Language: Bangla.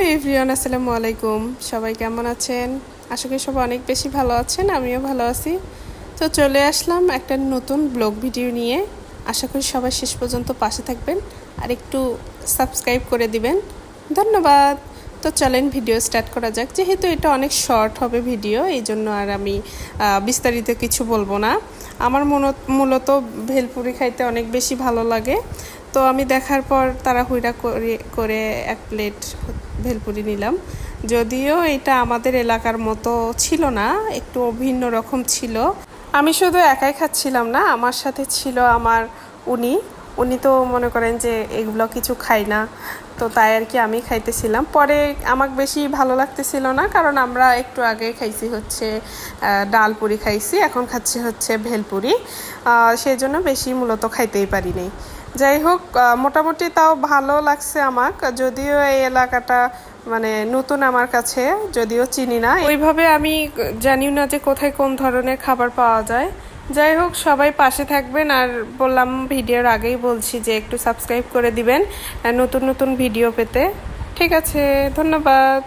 হ্যালো এভরিওয়ান, আসসালামু আলাইকুম। সবাই কেমন আছেন? আশা করি সবাই অনেক বেশি ভালো আছেন, আমিও ভালো আছি। তো চলে আসলাম একটা নতুন ব্লগ ভিডিও নিয়ে। আশা করি সবাই শেষ পর্যন্ত পাশে থাকবেন আর একটু সাবস্ক্রাইব করে দিবেন। ধন্যবাদ। তো চলেন ভিডিও স্টার্ট করা যাক। যেহেতু এটা অনেক শর্ট হবে ভিডিও, এই জন্য আর আমি বিস্তারিত কিছু বলবো না। আমার মূলত ভেলপুরি খাইতে অনেক বেশি ভালো লাগে। তো আমি দেখার পর তাড়াহুড়া করে এক প্লেট ভেলপুরি নিলাম। যদিও এটা আমাদের এলাকার মতো ছিল না, একটু ভিন্ন রকম ছিল। আমি শুধু একাই খাচ্ছিলাম না, আমার সাথে ছিল আমার উনি উনি তো মনে করেন যে এগুলো কিছু খাই না, তো তাই আর কি আমি খাইতেছিলাম। পরে আমাকে বেশি ভালো লাগতেছিল না, কারণ আমরা একটু আগে খাইছি হচ্ছে ডাল পুরি খাইছি, এখন খাচ্ছি হচ্ছে ভেলপুরি। সেই জন্য বেশি মূলত খাইতেই পারিনি। যাই হোক, মোটামুটি তাও ভালো লাগছে আমার, যদিও এই এলাকাটা মানে নতুন আমার কাছে, যদিও চিনি না ওইভাবে, আমি জানিও না যে কোথায় কোন ধরনের খাবার পাওয়া যায়। যাই হোক, সবাই পাশে থাকবেন, আর বললাম ভিডিওর আগেই বলছি যে একটু সাবস্ক্রাইব করে দিবেন নতুন নতুন ভিডিও পেতে। ঠিক আছে, ধন্যবাদ।